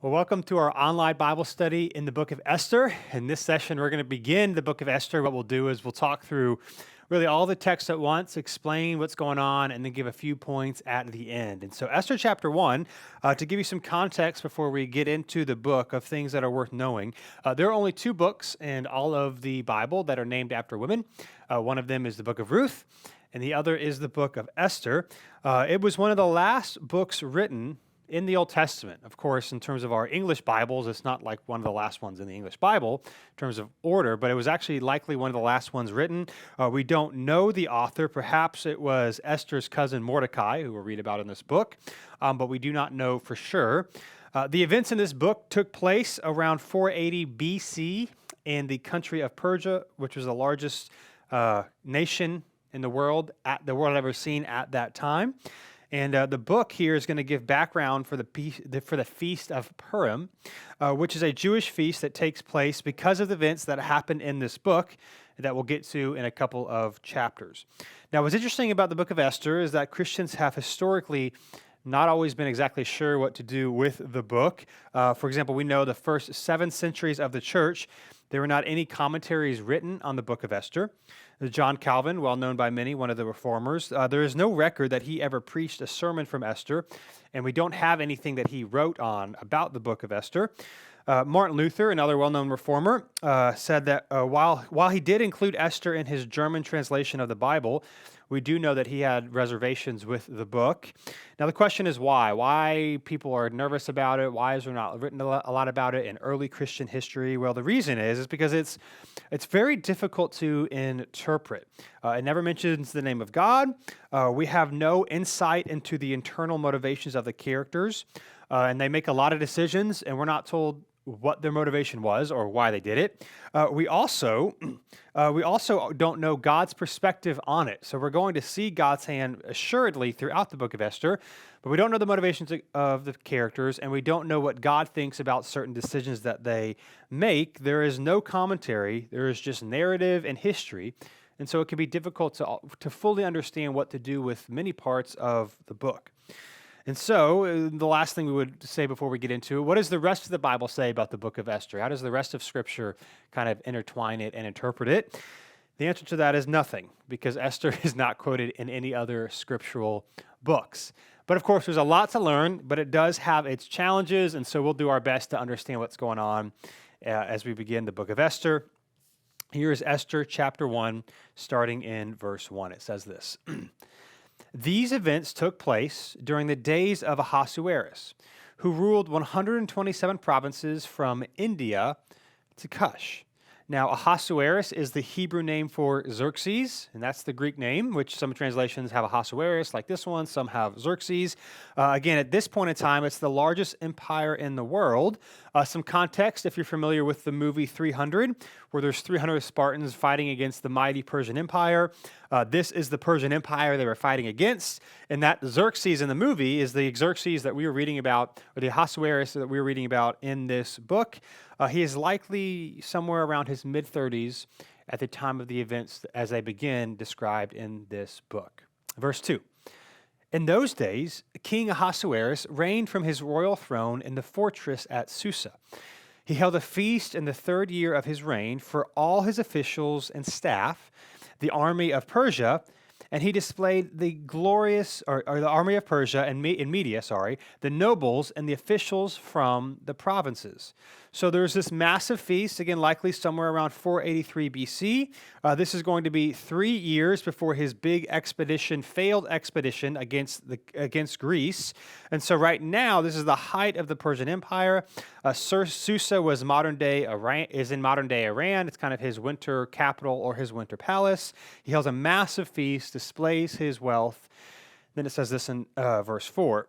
Well, welcome to our online Bible study in the book of Esther. In this session, we're going to begin the book of Esther. What we'll do is we'll talk through really all the text at once, explain what's going on, and then give a few points at the end. And so, Esther chapter 1, to give you some context before we get into the book of things that are worth knowing, there are only two books in all of the Bible that are named after women. One of them is the book of Ruth, and the other is the book of Esther. It was one of the last books written in the Old Testament. Of course, in terms of our English Bibles, it's not like one of the last ones in the English Bible in terms of order, but it was actually likely one of the last ones written. We don't know the author. Perhaps it was Esther's cousin Mordecai, who we'll read about in this book, but we do not know for sure. The events in this book took place around 480 BC in the country of Persia, which was the largest nation in the world had ever seen at that time. And the book here is going to give background for the Feast of Purim, which is a Jewish feast that takes place because of the events that happen in this book that we'll get to in a couple of chapters. Now, what's interesting about the book of Esther is that Christians have historically not always been exactly sure what to do with the book. For example, we know the first 7 centuries of the church, there were not any commentaries written on the book of Esther. John Calvin, well known by many, one of the reformers, there is no record that he ever preached a sermon from Esther, and we don't have anything that he wrote on about the book of Esther. Martin Luther, another well-known reformer, said that while he did include Esther in his German translation of the Bible, we do know that he had reservations with the book. Now, the question is why? Why people are nervous about it? Why is there not written a lot about it in early Christian history? Well, the reason is because it's very difficult to interpret. It never mentions the name of God. We have no insight into the internal motivations of the characters, and they make a lot of decisions, and we're not told what their motivation was or why they did it. We also don't know God's perspective on it. So we're going to see God's hand assuredly throughout the book of Esther, but we don't know the motivations of the characters, and we don't know what God thinks about certain decisions that they make. There is no commentary. There is just narrative and history, and so it can be difficult to fully understand what to do with many parts of the book. And so, the last thing we would say before we get into it, what does the rest of the Bible say about the book of Esther? How does the rest of Scripture kind of intertwine it and interpret it? The answer to that is nothing, because Esther is not quoted in any other scriptural books. But of course, there's a lot to learn, but it does have its challenges, and so we'll do our best to understand what's going on as we begin the book of Esther. Here is Esther chapter 1, starting in verse 1. It says this. These events took place during the days of Ahasuerus, who ruled 127 provinces from India to Kush. Now, Ahasuerus is the Hebrew name for Xerxes, and that's the Greek name, which some translations have Ahasuerus, like this one. Some have Xerxes. Again, at this point in time, it's the largest empire in the world. Some context, if you're familiar with the movie 300, where there's 300 Spartans fighting against the mighty Persian Empire. This is the Persian Empire they were fighting against, and that Xerxes in the movie is the Xerxes that we were reading about, or the Ahasuerus that we were reading about in this book. He is likely somewhere around his mid-30s at the time of the events as they begin described in this book. Verse 2. In those days, King Ahasuerus reigned from his royal throne in the fortress at Susa. He held a feast in the 3rd year of his reign for all his officials and staff, the army of Persia, and he displayed the glorious, or the army of Persia and Media, the nobles and the officials from the provinces. So there's this massive feast, again, likely somewhere around 483 BC. This is going to be 3 years before his big failed expedition against Greece. And so right now, this is the height of the Persian Empire. Susa was in modern day Iran. It's kind of his winter capital or his winter palace. He holds a massive feast, displays his wealth. Then it says this in verse 4.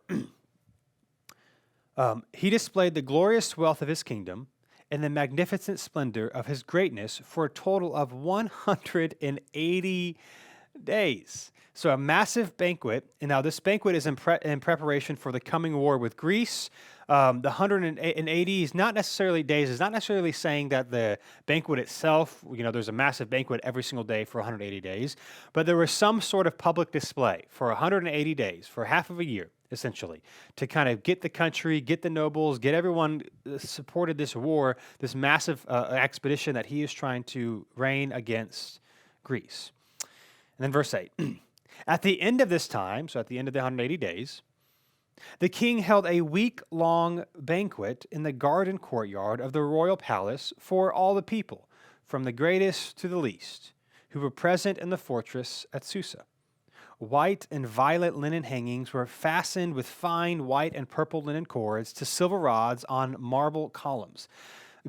He displayed the glorious wealth of his kingdom and the magnificent splendor of his greatness for a total of 180 days. So a massive banquet, and now this banquet is in preparation for the coming war with Greece. The 180 is not necessarily days. It's not necessarily saying that the banquet itself, there's a massive banquet every single day for 180 days, but there was some sort of public display for 180 days, for half of a year. essentially, to kind of get the country, get the nobles, get everyone supported this war, this massive expedition that he is trying to reign against Greece. And then verse 8. At the end of this time, so at the end of the 180 days, the king held a week-long banquet in the garden courtyard of the royal palace for all the people, from the greatest to the least, who were present in the fortress at Susa. White and violet linen hangings were fastened with fine white and purple linen cords to silver rods on marble columns.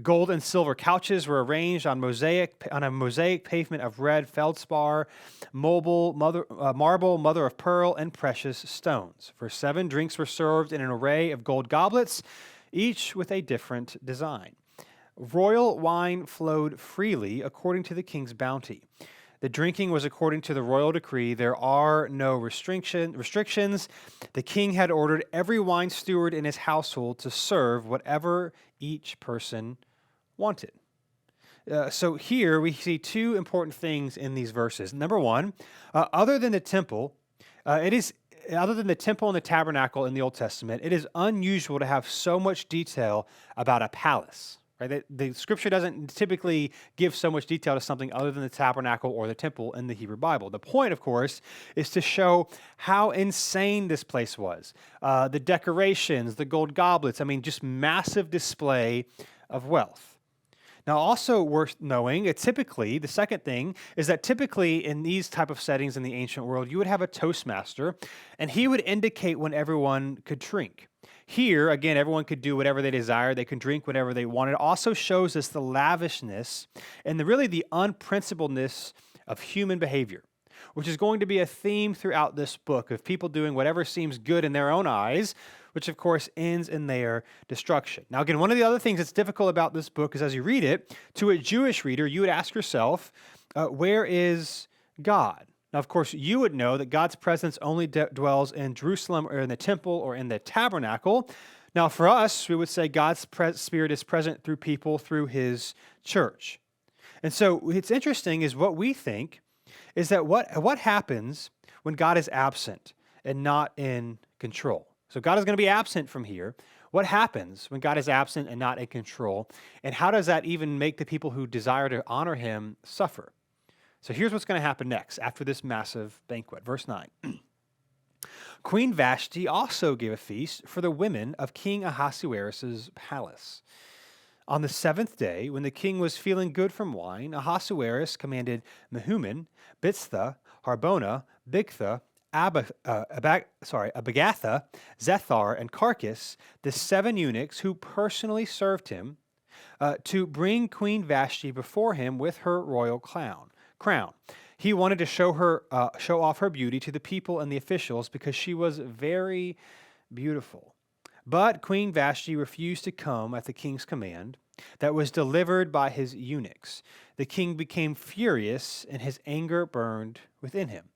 Gold and silver couches were arranged on a mosaic pavement of red feldspar, marble, mother of pearl, and precious stones. For 7 drinks were served in an array of gold goblets, each with a different design. Royal wine flowed freely according to the king's bounty. The drinking was according to the royal decree. There are no restrictions. The king had ordered every wine steward in his household to serve whatever each person wanted. So here we see 2 important things in these verses. Number 1, other than the temple and the tabernacle in the Old Testament, it is unusual to have so much detail about a palace. Right? The scripture doesn't typically give so much detail to something other than the tabernacle or the temple in the Hebrew Bible. The point, of course, is to show how insane this place was. The decorations, the gold goblets, just massive display of wealth. Now, also worth knowing, the second thing is that typically in these type of settings in the ancient world, you would have a toastmaster, and he would indicate when everyone could drink. Here, again, everyone could do whatever they desire. They can drink whatever they want. It also shows us the lavishness and the unprincipledness of human behavior, which is going to be a theme throughout this book of people doing whatever seems good in their own eyes, which of course ends in their destruction. Now, again, one of the other things that's difficult about this book is as you read it, to a Jewish reader, you would ask yourself, where is God? Now, of course, you would know that God's presence only dwells in Jerusalem or in the temple or in the tabernacle. Now, for us, we would say God's Spirit is present through people, through his church. And so what's interesting is what we think is that what happens when God is absent and not in control. So God is going to be absent from here. What happens when God is absent and not in control? And how does that even make the people who desire to honor him suffer? So here's what's going to happen next after this massive banquet. Verse 9. Queen Vashti also gave a feast for the women of King Ahasuerus' palace. On the 7th day, when the king was feeling good from wine, Ahasuerus commanded Mehuman, Biztha, Harbona, Bigtha, Abigatha, Zethar, and Carcass, the 7 eunuchs who personally served him, to bring Queen Vashti before him with her royal crown. He wanted to show off her beauty to the people and the officials because she was very beautiful. But Queen Vashti refused to come at the king's command that was delivered by his eunuchs. The king became furious and his anger burned within him.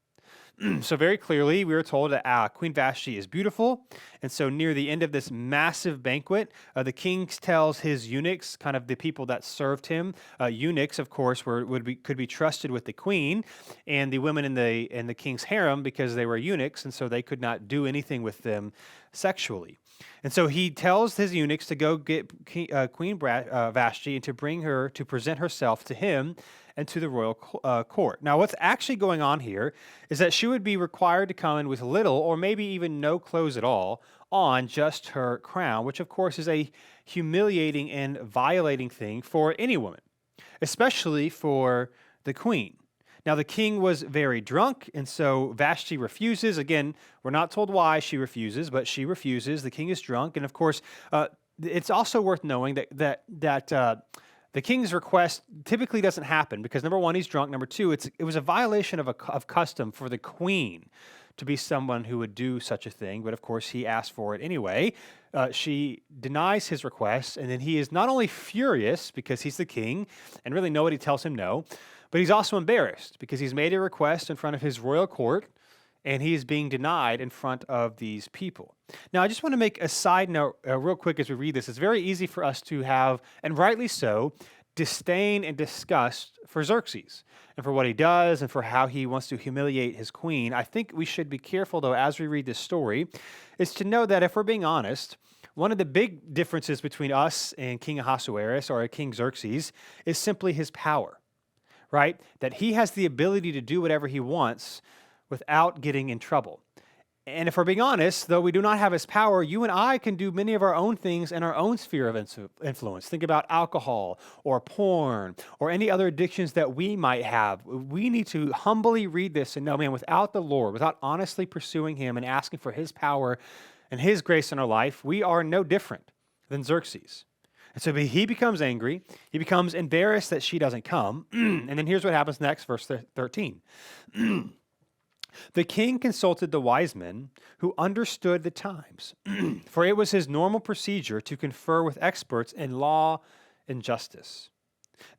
So very clearly, we are told that Queen Vashti is beautiful. And so near the end of this massive banquet, the king tells his eunuchs, kind of the people that served him. Eunuchs, of course, could be trusted with the queen and the women in the king's harem because they were eunuchs, and so they could not do anything with them sexually. And so he tells his eunuchs to go get Queen Vashti and to bring her to present herself to him and to the royal court. Now, what's actually going on here is that she would be required to come in with little or maybe even no clothes at all on, just her crown, which of course is a humiliating and violating thing for any woman, especially for the queen. Now, the king was very drunk, and so Vashti refuses. Again, we're not told why she refuses, but she refuses. The king is drunk, and of course, it's also worth knowing that the king's request typically doesn't happen because, number one, he's drunk. Number two, it was a violation of custom for the queen to be someone who would do such a thing, but of course, he asked for it anyway. She denies his request, and then he is not only furious because he's the king, and really nobody tells him no, but he's also embarrassed because he's made a request in front of his royal court, and he is being denied in front of these people. Now, I just want to make a side note real quick as we read this. It's very easy for us to have, and rightly so, disdain and disgust for Xerxes and for what he does and for how he wants to humiliate his queen. I think we should be careful, though, as we read this story, is to know that if we're being honest, one of the big differences between us and King Ahasuerus or King Xerxes is simply his power, right? That he has the ability to do whatever he wants without getting in trouble. And if we're being honest, though we do not have his power, you and I can do many of our own things in our own sphere of influence. Think about alcohol or porn or any other addictions that we might have. We need to humbly read this and know, man, without the Lord, without honestly pursuing him and asking for his power and his grace in our life, we are no different than Xerxes. And so he becomes angry. He becomes embarrassed that she doesn't come. And then here's what happens next, verse 13. The king consulted the wise men who understood the times, for it was his normal procedure to confer with experts in law and justice.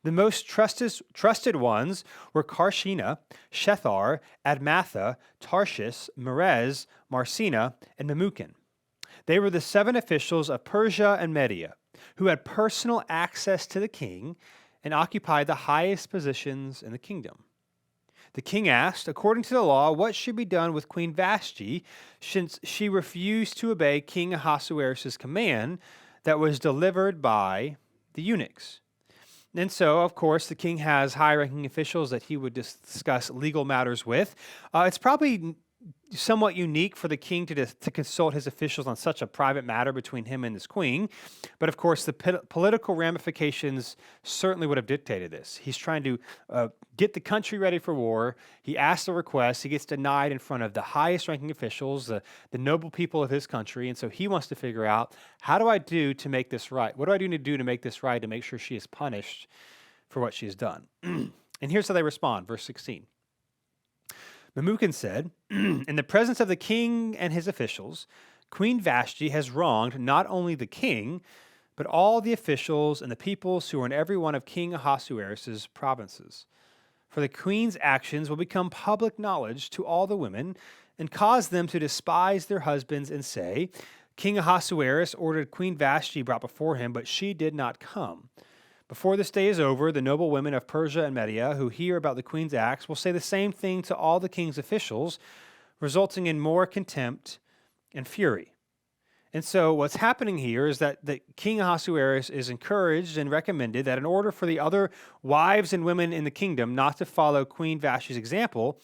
The most trusted ones were Karshina, Shethar, Admatha, Tarshish, Merez, Marcina, and Memucan. They were the 7 officials of Persia and Media, who had personal access to the king and occupied the highest positions in the kingdom. The king asked, according to the law, what should be done with Queen Vashti, since she refused to obey King Ahasuerus' command that was delivered by the eunuchs. And so, of course, the king has high-ranking officials that he would discuss legal matters with. It's probably somewhat unique for the king to consult his officials on such a private matter between him and his queen. But of course, the political ramifications certainly would have dictated this. He's trying to get the country ready for war. He asks a request. He gets denied in front of the highest ranking officials, the noble people of his country. And so he wants to figure out, how do I do to make this right? What do I need to do to make this right, to make sure she is punished for what she has done? And here's how they respond, verse 16. Memucan said, in the presence of the king and his officials, Queen Vashti has wronged not only the king, but all the officials and the peoples who are in every one of King Ahasuerus' provinces. For the queen's actions will become public knowledge to all the women and cause them to despise their husbands and say, King Ahasuerus ordered Queen Vashti brought before him, but she did not come. Before this day is over, the noble women of Persia and Media who hear about the queen's acts will say the same thing to all the king's officials, resulting in more contempt and fury. And so what's happening here is that King Ahasuerus is encouraged and recommended that in order for the other wives and women in the kingdom not to follow Queen Vashti's example,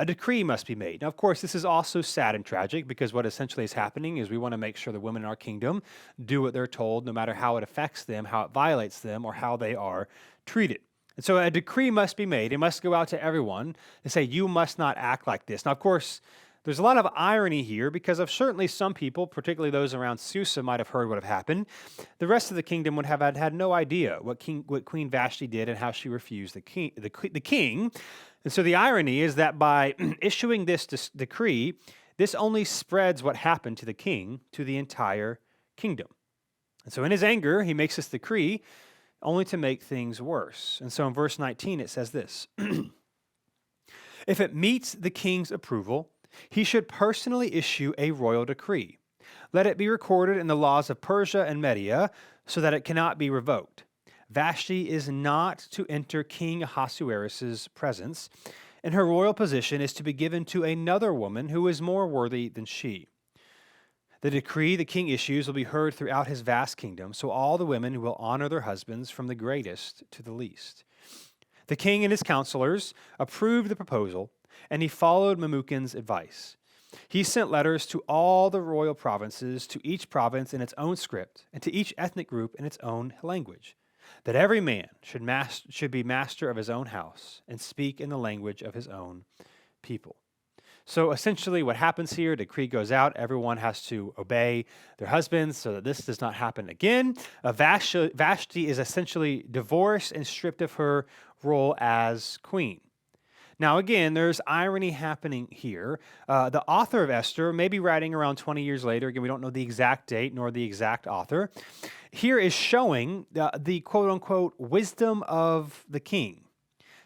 a decree must be made. Now, of course, this is also sad and tragic because what essentially is happening is we want to make sure the women in our kingdom do what they're told, no matter how it affects them, how it violates them, or how they are treated. And so a decree must be made. It must go out to everyone and say, you must not act like this. Now, of course, there's a lot of irony here because of certainly some people, particularly those around Susa, might have heard what have happened. The rest of the kingdom would have had no idea what Queen Vashti did and how she refused the king. And so the irony is that by issuing this decree, this only spreads what happened to the king to the entire kingdom. And so in his anger, he makes this decree only to make things worse. And so in verse 19, it says this, if it meets the king's approval, he should personally issue a royal decree. Let it be recorded in the laws of Persia and Media so that it cannot be revoked. Vashti is not to enter King Ahasuerus' presence, and her royal position is to be given to another woman who is more worthy than she. The decree the king issues will be heard throughout his vast kingdom, so all the women will honor their husbands from the greatest to the least. The king and his counselors approved the proposal, and he followed Memucan's advice. He sent letters to all the royal provinces, to each province in its own script, and to each ethnic group in its own language, that every man should be master of his own house and speak in the language of his own people. So essentially what happens here, decree goes out, everyone has to obey their husbands so that this does not happen again. Vashti is essentially divorced and stripped of her role as queen. Now, again, there's irony happening here. The author of Esther may be writing around 20 years later. Again, we don't know the exact date nor the exact author. Here is showing the quote-unquote wisdom of the king.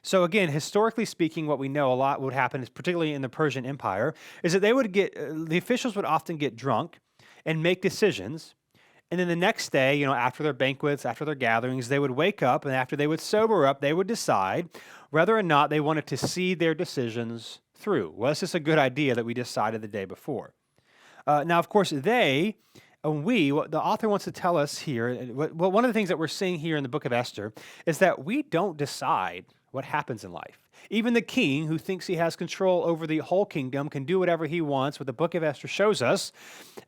So again, historically speaking, what we know a lot would happen, is particularly in the Persian Empire, is that the officials would often get drunk and make decisions, And then the next day, after their banquets, after their gatherings, they would wake up, and after they would sober up, they would decide whether or not they wanted to see their decisions through. Was this a good idea that we decided the day before? Now, of course, what the author wants to tell us here, one of the things that we're seeing here in the book of Esther is that we don't decide what happens in life. Even the king, who thinks he has control over the whole kingdom, can do whatever he wants. What the book of Esther shows us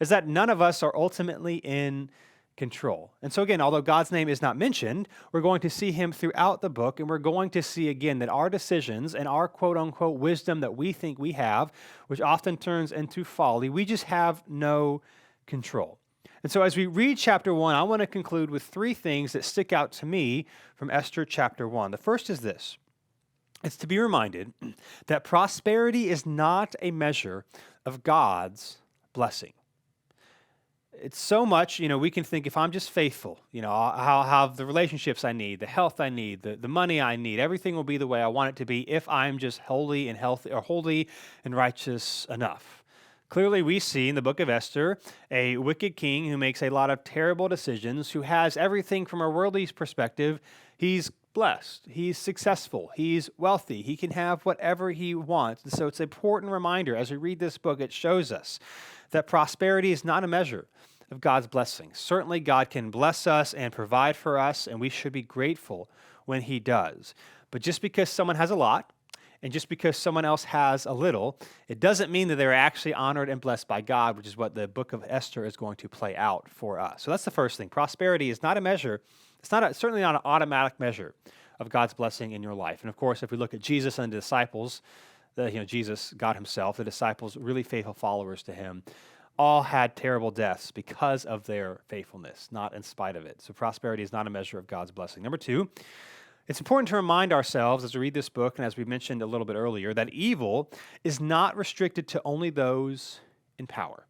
is that none of us are ultimately in control. And so again, although God's name is not mentioned, we're going to see him throughout the book, and we're going to see again that our decisions and our quote-unquote wisdom that we think we have, which often turns into folly, we just have no control. And so as we read chapter 1, I want to conclude with 3 things that stick out to me from Esther chapter 1. The first is this. It's to be reminded that prosperity is not a measure of God's blessing. It's so much, we can think if I'm just faithful, I'll have the relationships I need, the health I need, the money I need, everything will be the way I want it to be if I'm just holy and healthy or holy and righteous enough. Clearly, we see in the book of Esther a wicked king who makes a lot of terrible decisions, who has everything from a worldly perspective. He's blessed, he's successful, he's wealthy, he can have whatever he wants. And so it's an important reminder as we read this book, it shows us that prosperity is not a measure of God's blessings. Certainly, God can bless us and provide for us, and we should be grateful when he does. But just because someone has a lot, and just because someone else has a little, it doesn't mean that they're actually honored and blessed by God, which is what the book of Esther is going to play out for us. So that's the first thing. Prosperity is not a measure. It's certainly not an automatic measure of God's blessing in your life. And of course, if we look at Jesus and the disciples, Jesus, God himself, the disciples, really faithful followers to him, all had terrible deaths because of their faithfulness, not in spite of it. So prosperity is not a measure of God's blessing. Number 2, it's important to remind ourselves as we read this book, and as we mentioned a little bit earlier, that evil is not restricted to only those in power.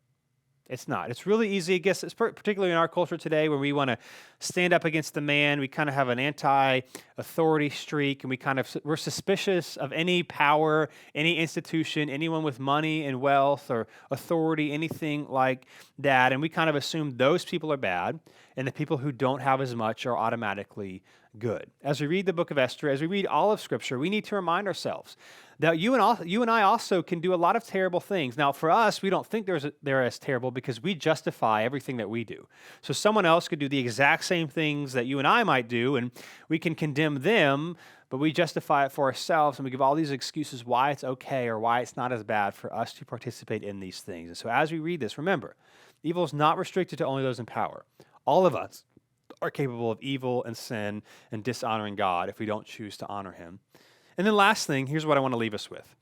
It's not. It's really easy, I guess, particularly in our culture today, where we want to stand up against the man. We kind of have an anti-authority streak, and we're suspicious of any power, any institution, anyone with money and wealth or authority, anything like that. And we kind of assume those people are bad, and the people who don't have as much are automatically good. As we read the book of Esther, as we read all of Scripture, we need to remind ourselves that you and I also can do a lot of terrible things. Now, for us, we don't think they're as terrible because we justify everything that we do. So someone else could do the exact same things that you and I might do, and we can condemn them, but we justify it for ourselves, and we give all these excuses why it's okay or why it's not as bad for us to participate in these things. And so as we read this, remember, evil is not restricted to only those in power. All of us are capable of evil and sin and dishonoring God if we don't choose to honor him. And then last thing, here's what I want to leave us with.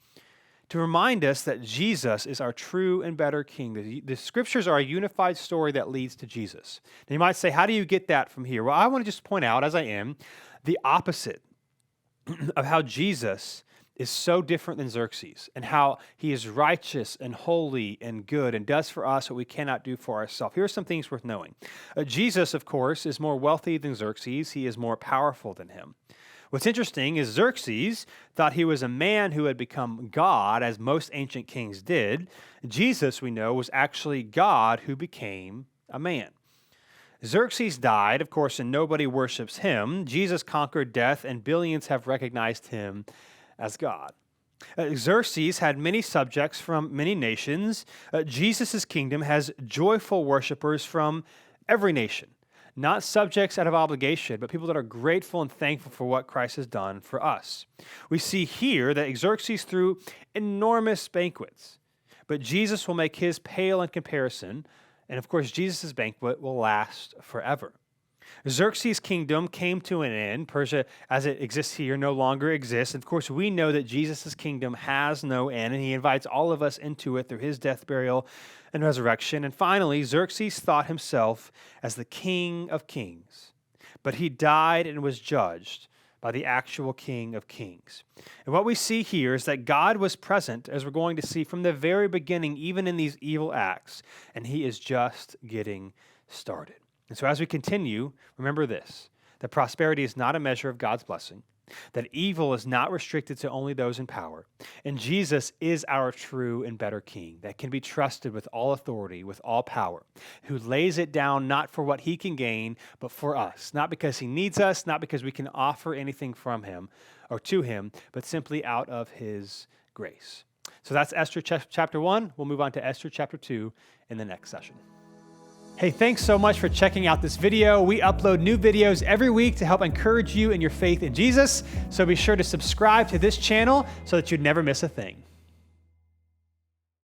To remind us that Jesus is our true and better King. The Scriptures are a unified story that leads to Jesus. Now you might say, how do you get that from here? Well, I want to just point out, as I am, the opposite of how Jesus is so different than Xerxes, and how he is righteous and holy and good and does for us what we cannot do for ourselves. Here are some things worth knowing. Jesus, of course, is more wealthy than Xerxes. He is more powerful than him. What's interesting is Xerxes thought he was a man who had become God, as most ancient kings did. Jesus, we know, was actually God who became a man. Xerxes died, of course, and nobody worships him. Jesus conquered death, and billions have recognized him as God. Xerxes had many subjects from many nations. Jesus' kingdom has joyful worshipers from every nation. Not subjects out of obligation, but people that are grateful and thankful for what Christ has done for us. We see here that Xerxes threw enormous banquets, but Jesus will make his pale in comparison, and of course, Jesus' banquet will last forever. Xerxes' kingdom came to an end. Persia, as it exists here, no longer exists. Of course, we know that Jesus' kingdom has no end, and he invites all of us into it through his death, burial, and resurrection. And finally, Xerxes thought himself as the king of kings, but he died and was judged by the actual King of Kings. And what we see here is that God was present, as we're going to see from the very beginning, even in these evil acts, and he is just getting started. And so as we continue, remember this, that prosperity is not a measure of God's blessing. that evil is not restricted to only those in power, and Jesus is our true and better King that can be trusted with all authority, with all power, who lays it down not for what he can gain, but for us, not because he needs us, not because we can offer anything from him or to him, but simply out of his grace. So that's Esther chapter 1. We'll move on to Esther chapter 2 in the next session. Hey, thanks so much for checking out this video. We upload new videos every week to help encourage you in your faith in Jesus. So be sure to subscribe to this channel so that you never miss a thing.